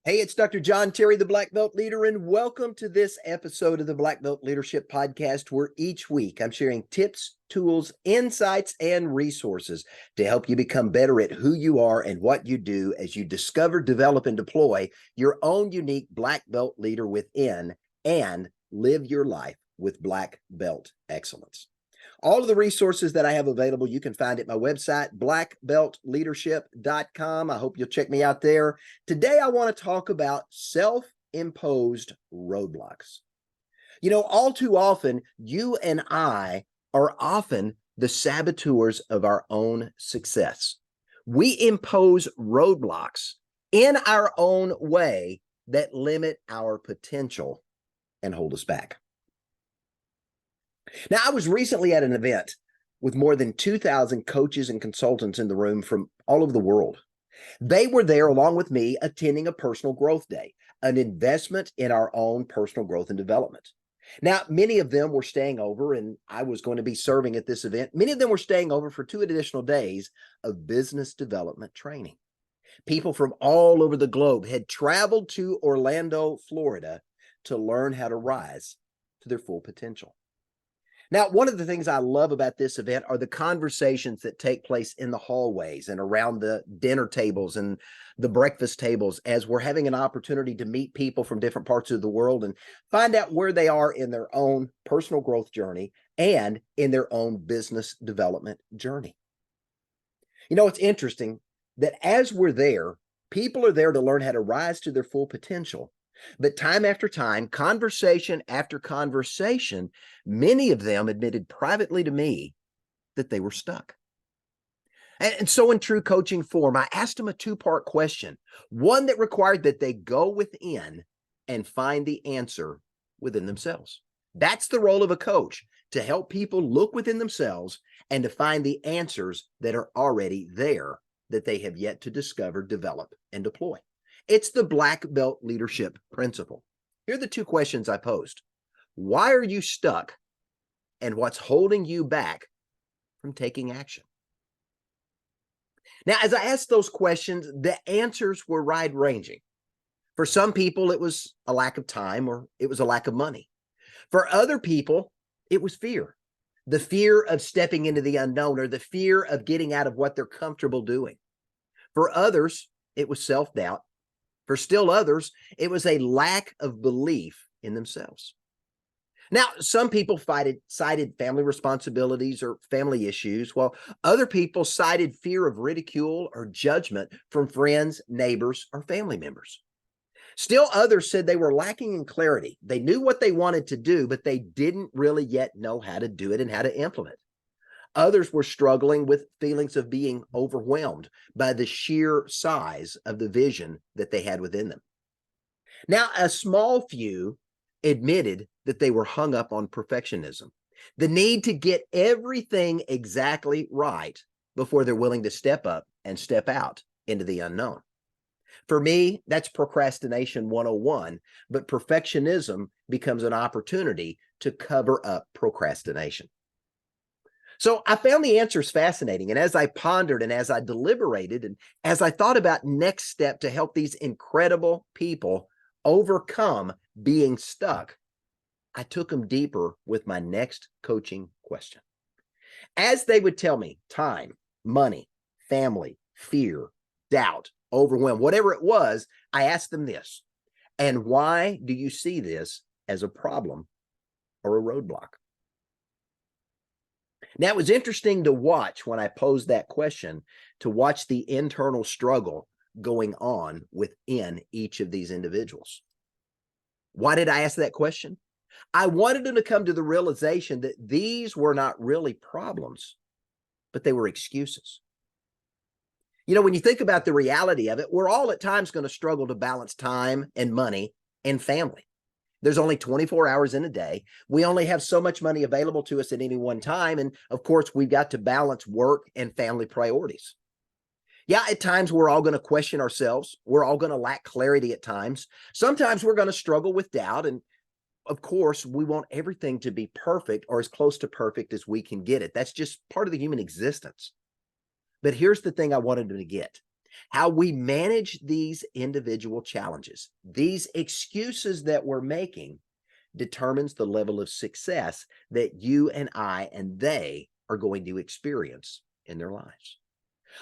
Hey, it's Dr. John Terry, the Black Belt Leader, and welcome to this episode of the Black Belt Leadership Podcast, where each week I'm sharing tips, tools, insights, and resources to help you become better at who you are and what you do as you discover, develop, and deploy your own unique Black Belt leader within and live your life with Black Belt excellence. All of the resources that I have available, you can find at my website, blackbeltleadership.com. I hope you'll check me out there. Today, I want to talk about self-imposed roadblocks. All too often, you and I are often the saboteurs of our own success. We impose roadblocks in our own way that limit our potential and hold us back. Now, I was recently at an event with more than 2,000 coaches and consultants in the room from all over the world. They were there along with me attending a personal growth day, an investment in our own personal growth and development. Now, many of them were staying over, and I was going to be serving at this event. Many of them were staying over for 2 additional days of business development training. People from all over the globe had traveled to Orlando, Florida to learn how to rise to their full potential. Now, one of the things I love about this event are the conversations that take place in the hallways and around the dinner tables and the breakfast tables as we're having an opportunity to meet people from different parts of the world and find out where they are in their own personal growth journey and in their own business development journey. It's interesting that as we're there, people are there to learn how to rise to their full potential. But time after time, conversation after conversation, many of them admitted privately to me that they were stuck. And so in true coaching form, I asked them a 2-part question, one that required that they go within and find the answer within themselves. That's the role of a coach, to help people look within themselves and to find the answers that are already there that they have yet to discover, develop, and deploy. It's the Black Belt leadership principle. Here are the 2 questions I posed. Why are you stuck? And what's holding you back from taking action? Now, as I asked those questions, the answers were wide-ranging. For some people, it was a lack of time or it was a lack of money. For other people, it was fear. The fear of stepping into the unknown or the fear of getting out of what they're comfortable doing. For others, it was self-doubt. For still others, it was a lack of belief in themselves. Now, some people cited family responsibilities or family issues, while other people cited fear of ridicule or judgment from friends, neighbors, or family members. Still others said they were lacking in clarity. They knew what they wanted to do, but they didn't really yet know how to do it and how to implement. Others were struggling with feelings of being overwhelmed by the sheer size of the vision that they had within them. Now, a small few admitted that they were hung up on perfectionism, the need to get everything exactly right before they're willing to step up and step out into the unknown. For me, that's procrastination 101, but perfectionism becomes an opportunity to cover up procrastination. So I found the answers fascinating. And as I pondered and as I deliberated and as I thought about next step to help these incredible people overcome being stuck, I took them deeper with my next coaching question. As they would tell me, time, money, family, fear, doubt, overwhelm, whatever it was, I asked them this: and why do you see this as a problem or a roadblock? Now, it was interesting to watch when I posed that question, to watch the internal struggle going on within each of these individuals. Why did I ask that question? I wanted them to come to the realization that these were not really problems, but they were excuses. When you think about the reality of it, we're all at times going to struggle to balance time and money and family. There's only 24 hours in a day. We only have so much money available to us at any one time. And of course, we've got to balance work and family priorities. Yeah, at times we're all going to question ourselves. We're all going to lack clarity at times. Sometimes we're going to struggle with doubt. And of course, we want everything to be perfect or as close to perfect as we can get it. That's just part of the human existence. But here's the thing I wanted them to get. How we manage these individual challenges, these excuses that we're making, determines the level of success that you and I and they are going to experience in their lives.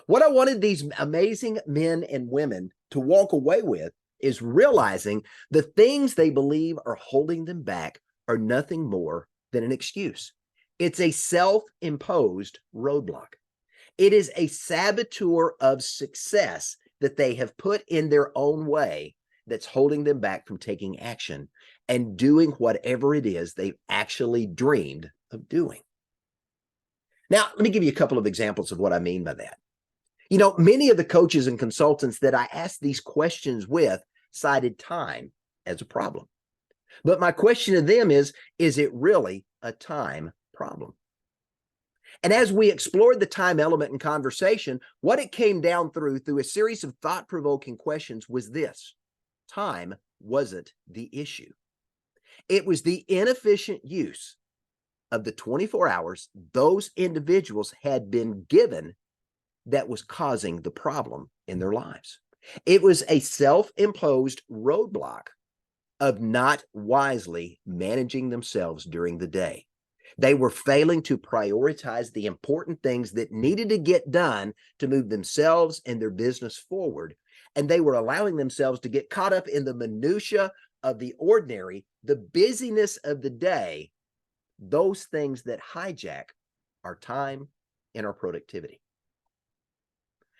What I wanted these amazing men and women to walk away with is realizing the things they believe are holding them back are nothing more than an excuse. It's a self-imposed roadblock. It is a saboteur of success that they have put in their own way that's holding them back from taking action and doing whatever it is they've actually dreamed of doing. Now, let me give you a couple of examples of what I mean by that. You know, many of the coaches and consultants that I asked these questions with cited time as a problem. But my question to them is it really a time problem? And as we explored the time element in conversation, what it came down through a series of thought-provoking questions was this: time wasn't the issue. It was the inefficient use of the 24 hours those individuals had been given that was causing the problem in their lives. It was a self-imposed roadblock of not wisely managing themselves during the day. They were failing to prioritize the important things that needed to get done to move themselves and their business forward. And they were allowing themselves to get caught up in the minutia of the ordinary, the busyness of the day, those things that hijack our time and our productivity.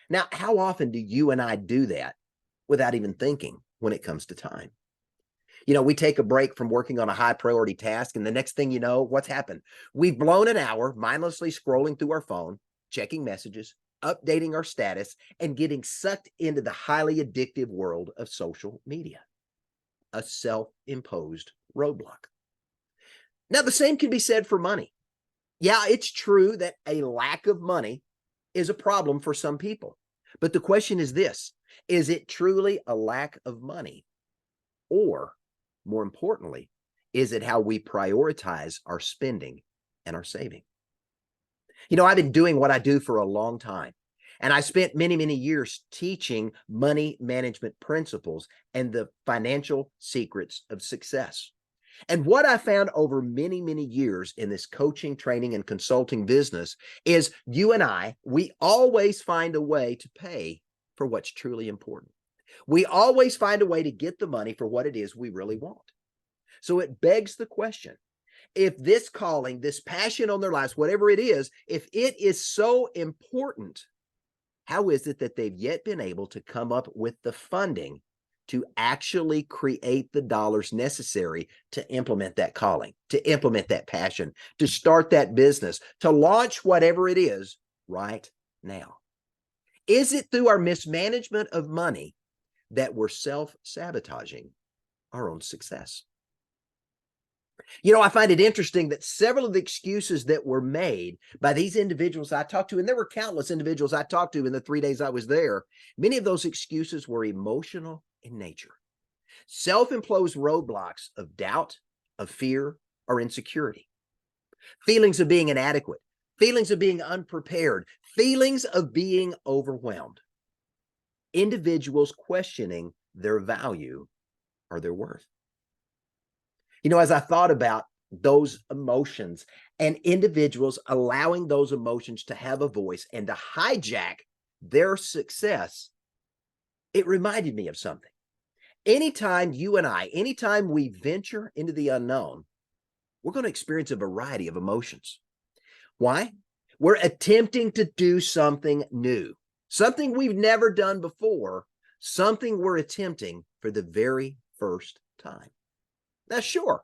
Now, how often do you and I do that without even thinking when it comes to time? You know, we take a break from working on a high priority task, and the next thing you know, what's happened? We've blown an hour mindlessly scrolling through our phone, checking messages, updating our status, and getting sucked into the highly addictive world of social media. A self-imposed roadblock. Now, the same can be said for money. Yeah, it's true that a lack of money is a problem for some people. But the question is this: is it truly a lack of money? Or, more importantly, is it how we prioritize our spending and our saving? You know, I've been doing what I do for a long time, and I spent many, many years teaching money management principles and the financial secrets of success. And what I found over many, many years in this coaching, training, and consulting business is you and we always find a way to pay for what's truly important. We always find a way to get the money for what it is we really want. So it begs the question, if this calling, this passion on their lives, whatever it is, if it is so important, how is it that they've yet been able to come up with the funding to actually create the dollars necessary to implement that calling, to implement that passion, to start that business, to launch whatever it is right now? Is it through our mismanagement of money that we're self-sabotaging our own success? You know, I find it interesting that several of the excuses that were made by these individuals I talked to, and there were countless individuals I talked to in the 3 days I was there, many of those excuses were emotional in nature. Self-imposed roadblocks of doubt, of fear, or insecurity. Feelings of being inadequate, feelings of being unprepared, feelings of being overwhelmed. Individuals questioning their value or their worth. You know, as I thought about those emotions and individuals allowing those emotions to have a voice and to hijack their success, it reminded me of something. Anytime you and anytime we venture into the unknown, we're going to experience a variety of emotions. Why? We're attempting to do something new, something we've never done before, something we're attempting for the very first time. Now, sure,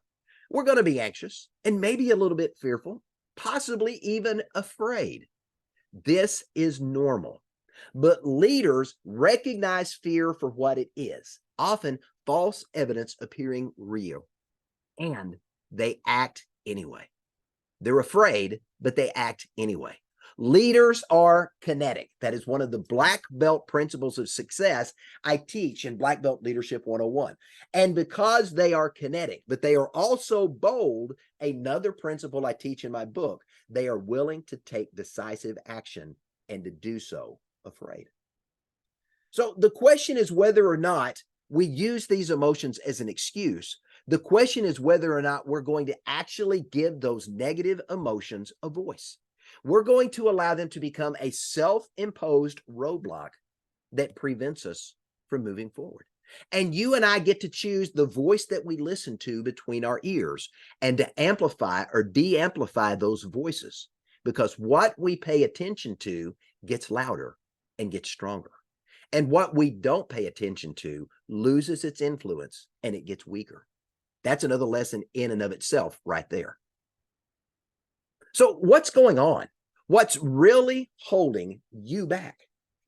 we're going to be anxious and maybe a little bit fearful, possibly even afraid. This is normal. But leaders recognize fear for what it is, often false evidence appearing real, and they act anyway. They're afraid, but they act anyway. Leaders are kinetic. That is one of the black belt principles of success I teach in Black Belt Leadership 101. And because they are kinetic, but they are also bold, another principle I teach in my book, they are willing to take decisive action and to do so afraid. So the question is whether or not we use these emotions as an excuse. The question is whether or not we're going to actually give those negative emotions a voice. We're going to allow them to become a self-imposed roadblock that prevents us from moving forward. And you and I get to choose the voice that we listen to between our ears and to amplify or de-amplify those voices, because what we pay attention to gets louder and gets stronger. And what we don't pay attention to loses its influence and it gets weaker. That's another lesson in and of itself right there. So what's going on? What's really holding you back?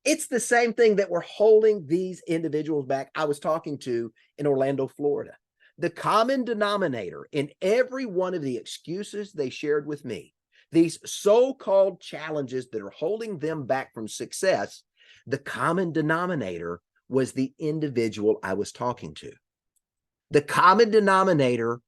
It's the same thing that we're holding these individuals back I was talking to in Orlando, Florida. The common denominator in every one of the excuses they shared with me, these so-called challenges that are holding them back from success, the common denominator was the individual I was talking to. The common denominator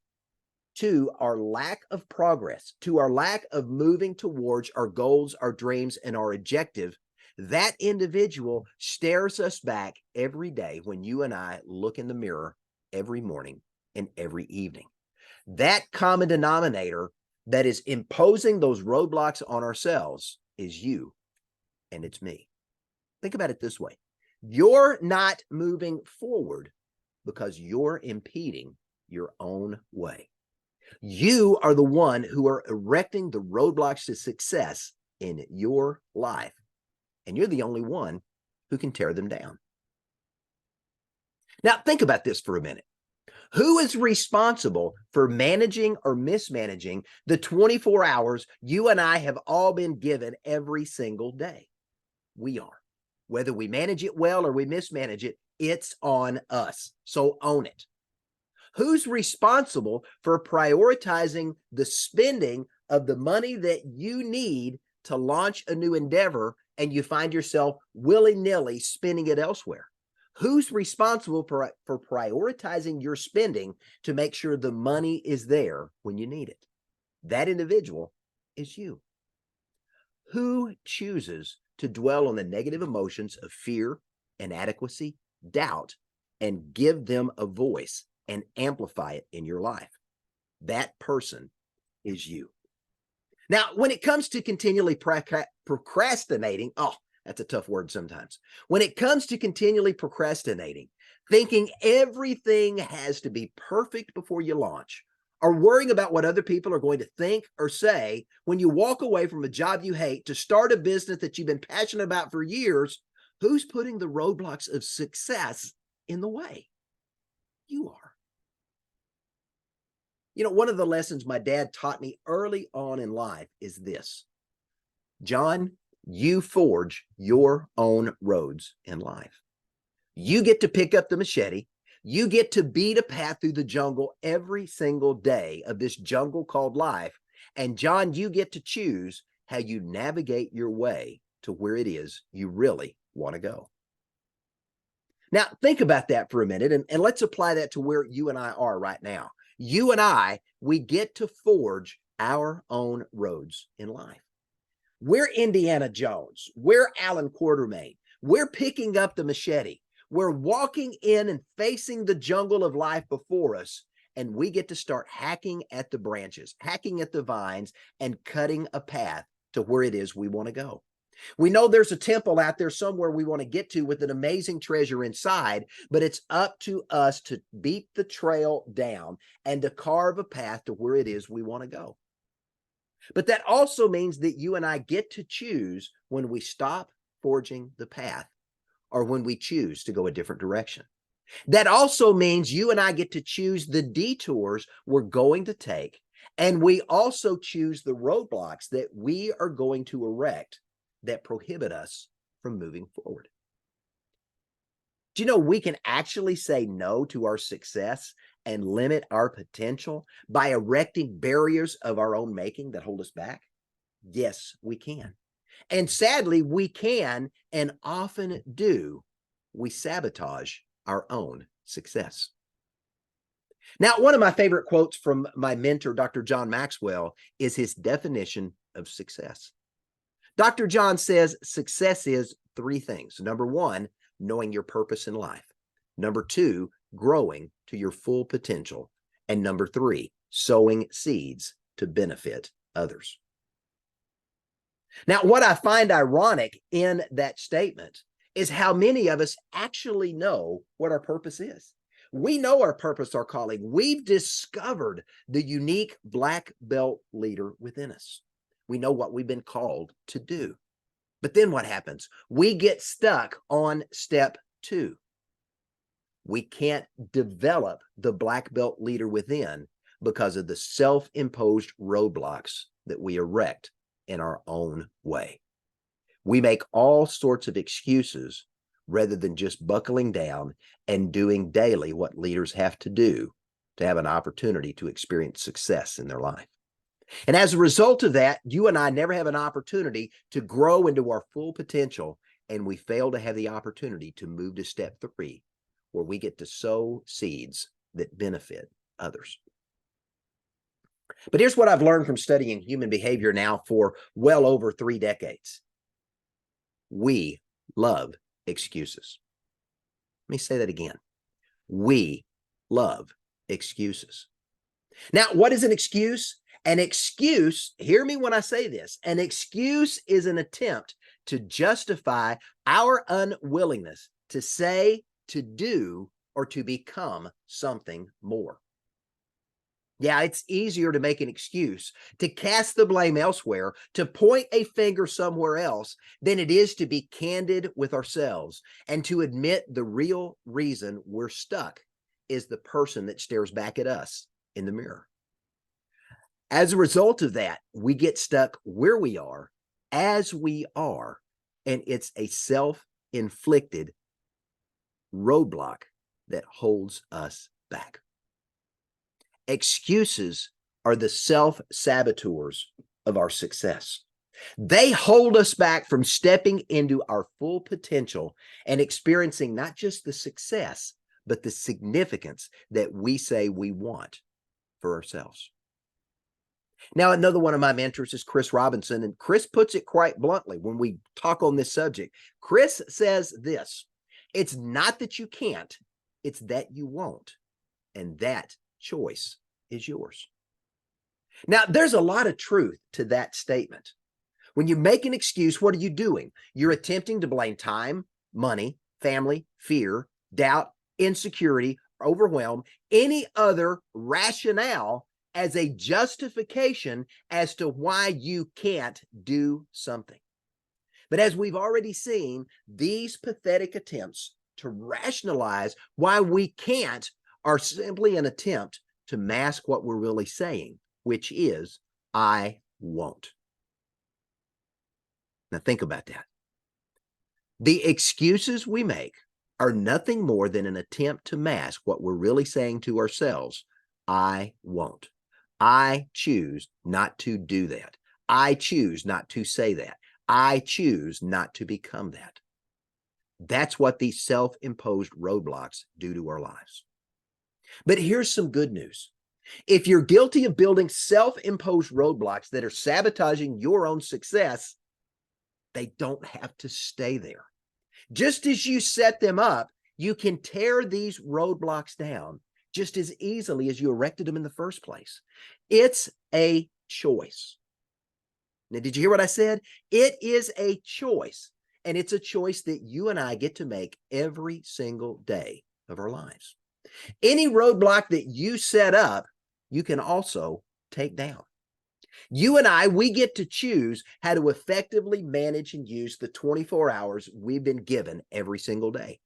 to our lack of progress, to our lack of moving towards our goals, our dreams, and our objective, that individual stares us back every day when you and I look in the mirror every morning and every evening. That common denominator that is imposing those roadblocks on ourselves is you, and it's me. Think about it this way. You're not moving forward because you're impeding your own way. You are the one who are erecting the roadblocks to success in your life, and you're the only one who can tear them down. Now, think about this for a minute. Who is responsible for managing or mismanaging the 24 hours you and I have all been given every single day? We are. Whether we manage it well or we mismanage it, it's on us. So own it. Who's responsible for prioritizing the spending of the money that you need to launch a new endeavor and you find yourself willy-nilly spending it elsewhere? Who's responsible for prioritizing your spending to make sure the money is there when you need it? That individual is you. Who chooses to dwell on the negative emotions of fear, inadequacy, doubt, and give them a voice and amplify it in your life? That person is you. Now, when it comes to continually procrastinating, that's a tough word sometimes. When it comes to continually procrastinating, thinking everything has to be perfect before you launch, or worrying about what other people are going to think or say when you walk away from a job you hate to start a business that you've been passionate about for years, who's putting the roadblocks of success in the way? You are. You know, one of the lessons my dad taught me early on in life is this: John, you forge your own roads in life. You get to pick up the machete. You get to beat a path through the jungle every single day of this jungle called life. And John, you get to choose how you navigate your way to where it is you really want to go. Now, think about that for a minute, and let's apply that to where you and I are right now. You and I, we get to forge our own roads in life. We're Indiana Jones. We're Alan Quartermain. We're picking up the machete. We're walking in and facing the jungle of life before us, and we get to start hacking at the branches, hacking at the vines, and cutting a path to where it is we want to go. We know there's a temple out there somewhere we want to get to with an amazing treasure inside, but it's up to us to beat the trail down and to carve a path to where it is we want to go. But that also means that you and I get to choose when we stop forging the path or when we choose to go a different direction. That also means you and I get to choose the detours we're going to take, and we also choose the roadblocks that we are going to erect that prohibit us from moving forward. Do you know we can actually say no to our success and limit our potential by erecting barriers of our own making that hold us back? Yes, we can. And sadly, we can and often do. We sabotage our own success. Now, one of my favorite quotes from my mentor, Dr. John Maxwell, is his definition of success. Dr. John says success is three things. Number one, knowing your purpose in life. Number 2, growing to your full potential. And number 3, sowing seeds to benefit others. Now, what I find ironic in that statement is how many of us actually know what our purpose is. We know our purpose, our calling. We've discovered the unique black belt leader within us. We know what we've been called to do. But then what happens? We get stuck on step 2. We can't develop the black belt leader within because of the self-imposed roadblocks that we erect in our own way. We make all sorts of excuses rather than just buckling down and doing daily what leaders have to do to have an opportunity to experience success in their life. And as a result of that, you and I never have an opportunity to grow into our full potential, and we fail to have the opportunity to move to step 3, where we get to sow seeds that benefit others. But here's what I've learned from studying human behavior now for well over 3 decades. We love excuses. Let me say that again. We love excuses. Now, what is an excuse? An excuse, hear me when I say this, an excuse is an attempt to justify our unwillingness to say, to do, or to become something more. Yeah, it's easier to make an excuse, to cast the blame elsewhere, to point a finger somewhere else than it is to be candid with ourselves and to admit the real reason we're stuck is the person that stares back at us in the mirror. As a result of that, we get stuck where we are, as we are, and it's a self-inflicted roadblock that holds us back. Excuses are the self-saboteurs of our success. They hold us back from stepping into our full potential and experiencing not just the success, but the significance that we say we want for ourselves. Now, another one of my mentors is Chris Robinson, and Chris puts it quite bluntly when we talk on this subject. Chris says this: it's not that you can't, it's that you won't, and that choice is yours. Now, there's a lot of truth to that statement. When you make an excuse, what are you doing? You're attempting to blame time, money, family, fear, doubt, insecurity, overwhelm, any other rationale as a justification as to why you can't do something. But as we've already seen, these pathetic attempts to rationalize why we can't are simply an attempt to mask what we're really saying, which is, I won't. Now think about that. The excuses we make are nothing more than an attempt to mask what we're really saying to ourselves, I won't. I choose not to do that. I choose not to say that. I choose not to become that. That's what these self-imposed roadblocks do to our lives. But here's some good news. If you're guilty of building self-imposed roadblocks that are sabotaging your own success, they don't have to stay there. Just as you set them up, you can tear these roadblocks down just as easily as you erected them in the first place. It's a choice. Now, did you hear what I said? It is a choice, and it's a choice that you and I get to make every single day of our lives. Any roadblock that you set up, you can also take down. You and I, we get to choose how to effectively manage and use the 24 hours we've been given every single day.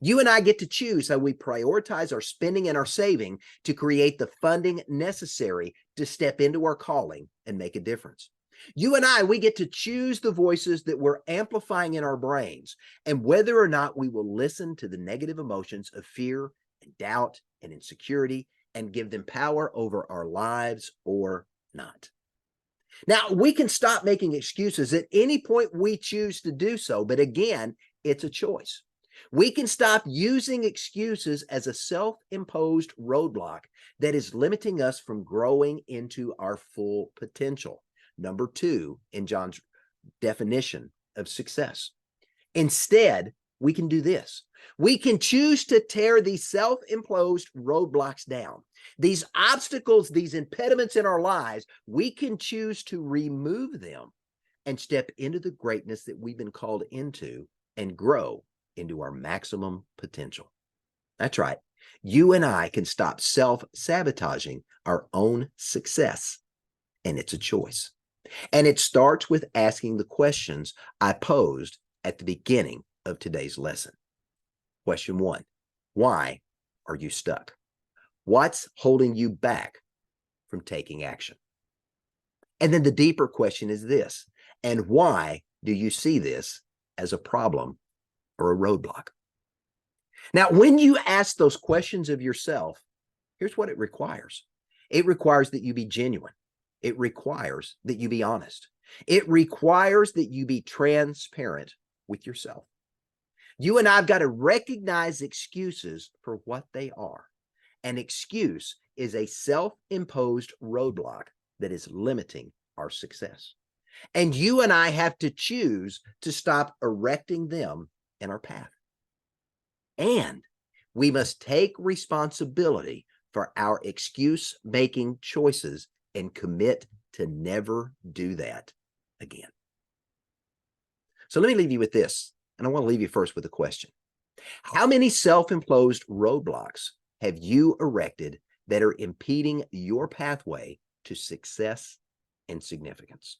You and I get to choose how we prioritize our spending and our saving to create the funding necessary to step into our calling and make a difference. You and I, we get to choose the voices that we're amplifying in our brains and whether or not we will listen to the negative emotions of fear and doubt and insecurity and give them power over our lives or not. Now, we can stop making excuses at any point we choose to do so, but again, it's a choice. We can stop using excuses as a self-imposed roadblock that is limiting us from growing into our full potential. Number 2 in John's definition of success. Instead, we can do this. We can choose to tear these self-imposed roadblocks down. These obstacles, these impediments in our lives, we can choose to remove them and step into the greatness that we've been called into and grow into our maximum potential. That's right. You and I can stop self-sabotaging our own success. And it's a choice. And it starts with asking the questions I posed at the beginning of today's lesson. Question 1, why are you stuck? What's holding you back from taking action? And then the deeper question is this, and why do you see this as a problem or a roadblock? Now, when you ask those questions of yourself, here's what it requires. It requires that you be genuine. It requires that you be honest. It requires that you be transparent with yourself. You and I have got to recognize excuses for what they are. An excuse is a self-imposed roadblock that is limiting our success. And you and I have to choose to stop erecting them in our path. And we must take responsibility for our excuse-making choices and commit to never do that again. So let me leave you with this, and I want to leave you first with a question. How many self-imposed roadblocks have you erected that are impeding your pathway to success and significance?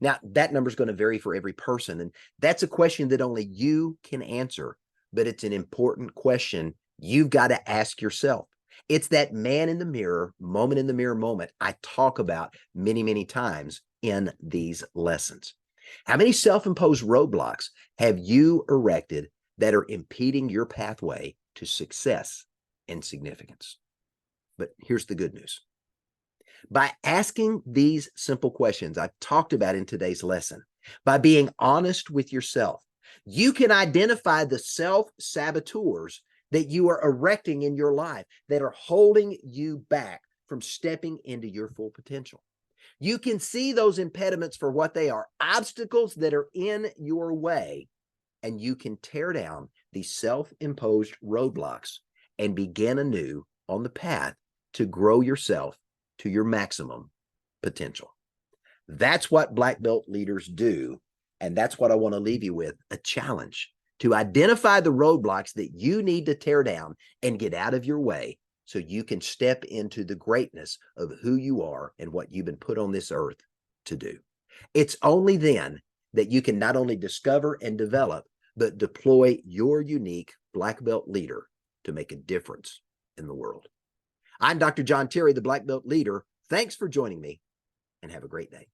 Now, that number is going to vary for every person, and that's a question that only you can answer, but it's an important question you've got to ask yourself. It's that man in the mirror, moment in the mirror moment I talk about many, many times in these lessons. How many self-imposed roadblocks have you erected that are impeding your pathway to success and significance? But here's the good news. By asking these simple questions I've talked about in today's lesson, by being honest with yourself, you can identify the self-saboteurs that you are erecting in your life that are holding you back from stepping into your full potential. You can see those impediments for what they are, obstacles that are in your way, and you can tear down these self-imposed roadblocks and begin anew on the path to grow yourself to your maximum potential. That's what black belt leaders do, and that's what I want to leave you with, a challenge to identify the roadblocks that you need to tear down and get out of your way so you can step into the greatness of who you are and what you've been put on this earth to do. It's only then that you can not only discover and develop, but deploy your unique black belt leader to make a difference in the world. I'm Dr. John Terry, the Black Belt Leader. Thanks for joining me, and have a great day.